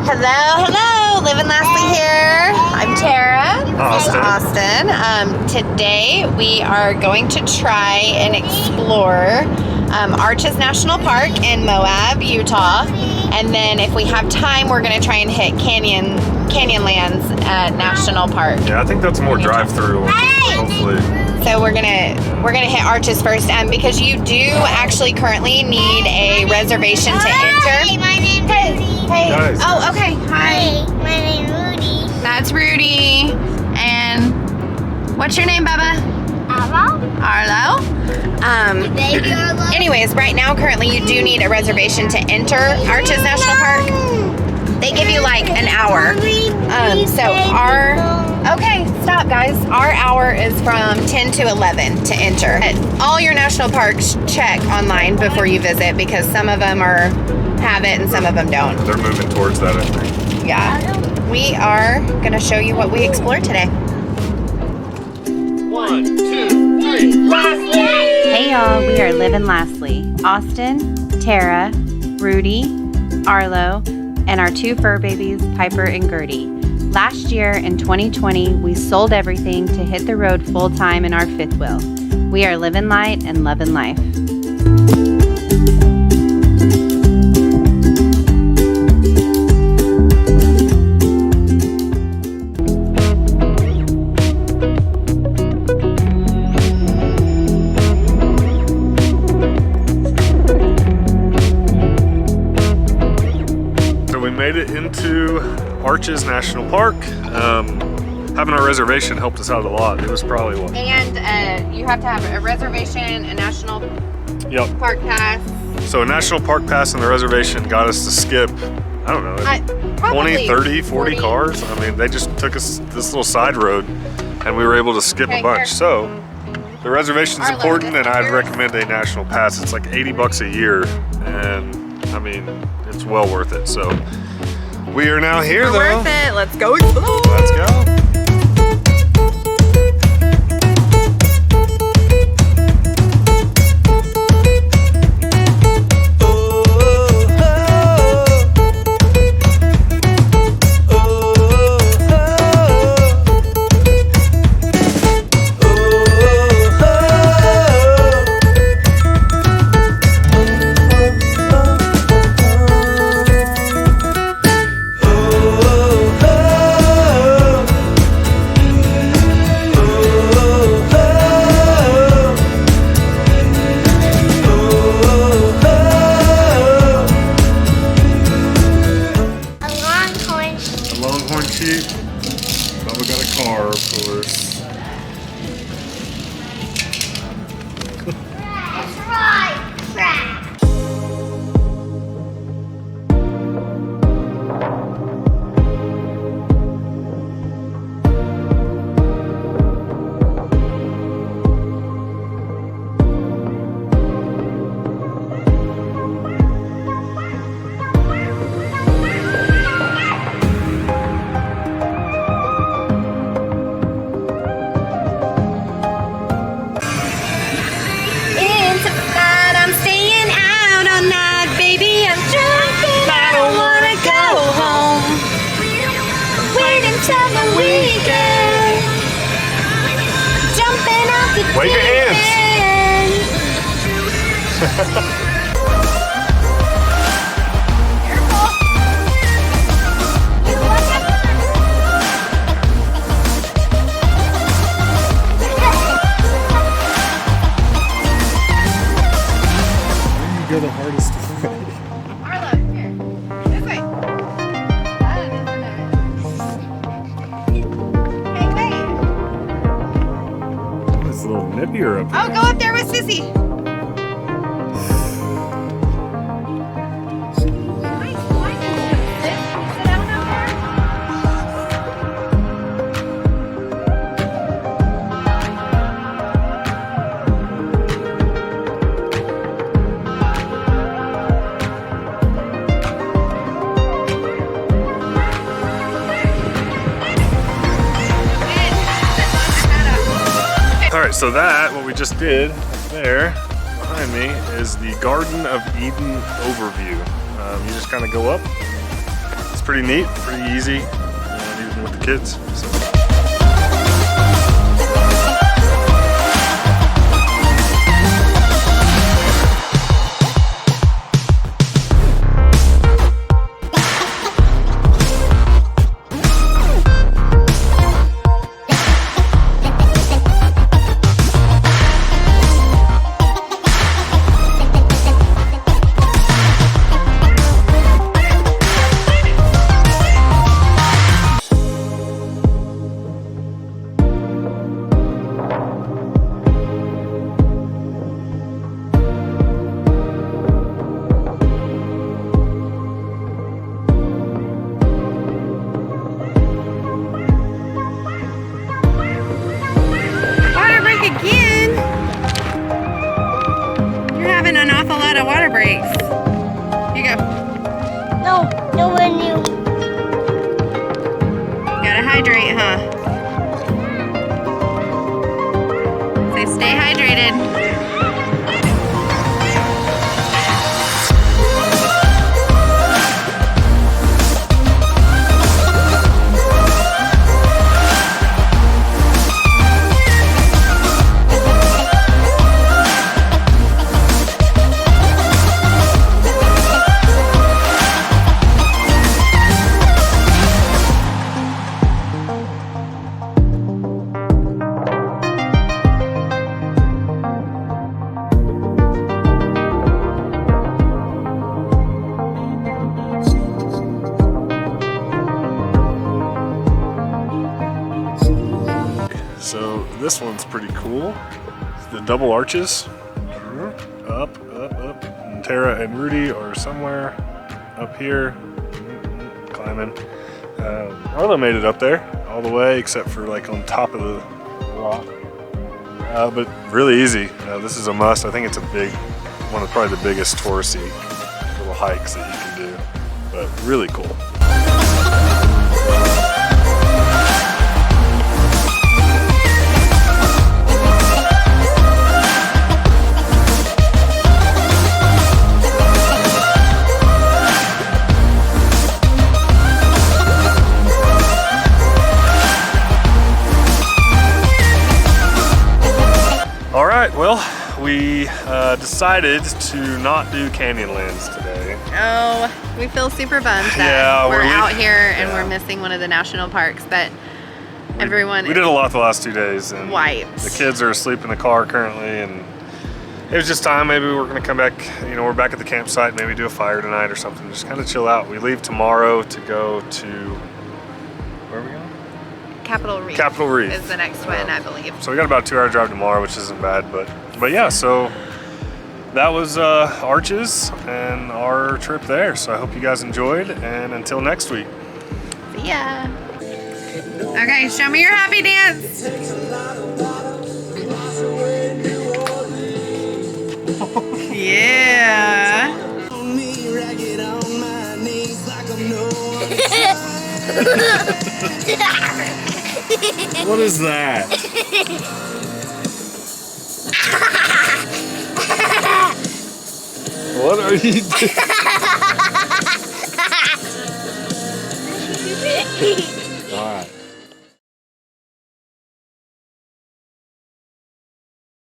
Hello, hello. Living Lastly here. I'm Tara. Austin. Today we are going to try and explore Arches National Park in Moab, Utah. And then if we have time, we're going to try and hit Canyonlands National Park. Yeah, I think that's more drive-through, hopefully. So we're gonna hit Arches first, because you do actually currently need a reservation to enter. Hi, my name's Rudy. Hey. Guys. Oh, okay. Hi. My name's Rudy. That's Rudy. And what's your name, Bubba? Arlo. Baby Arlo. Anyways, right now, currently, you do need a reservation to enter Arches National Park. They give you like an hour. Okay, stop, guys. Our hour is from 10 to 11 to enter. All your national parks check online before you visit, because some of them have it and some of them don't. They're moving towards that, I think. Yeah. We are going to show you what we explored today. 1, 2, 3, Lastly! Hey y'all, we are Living Lastly. Austin, Tara, Rudy, Arlo, and our two fur babies, Piper and Gertie. Last year in 2020, we sold everything to hit the road full time in our fifth wheel. We are living light and loving life. Made it into Arches National Park. Having our reservation helped us out a lot. It was probably what? And you have to have a reservation, a national park pass. So a national park pass and the reservation got us to skip, I don't know, 20, 30, 40 cars. I mean, they just took us this little side road and we were able to skip a bunch. So the reservation's important, and I'd recommend a national pass. It's like 80 bucks a year, and I mean, it's well worth it. So we are now here, though. Worth it. Let's go explore. Let's go. Longhorn sheep. Bubba got a car, of course. That's right. Crap. Wave your hands. You go the hardest way. Arlo, here. This way. Hey, wait. It's a little nippier up here. Oh, go up there with Sissy. Alright, so what we just did up there behind me is the Garden of Eden overview. You just kind of go up. It's it's pretty neat, pretty easy, even with the kids. So. An awful lot of water breaks. Here you go. No, when you. Gotta hydrate, huh? So stay hydrated. So this one's pretty cool. The double arches. Up, up, up. And Tara and Rudy are somewhere up here climbing. Arlo made it up there all the way except for like on top of the rock. But really easy. This is a must. I think it's a big, one of probably the biggest touristy little hikes that you can do. But really cool. Well, we decided to not do Canyonlands today. Oh, we feel super bummed that we're out here and we're missing one of the national parks, but everyone... We did a lot the last 2 days, and wiped. The kids are asleep in the car currently, and it was just time. Maybe we're gonna come back, you know, we're back at the campsite, maybe do a fire tonight or something, just kind of chill out. We leave tomorrow to go to, where are we going? Capitol Reef. Capitol Reef is the next one, I believe. So we got about a 2-hour drive tomorrow, which isn't bad, but yeah, so that was Arches and our trip there. So I hope you guys enjoyed, and until next week. See ya. Okay, show me your happy dance. Yeah. What is that? What are you doing? All right.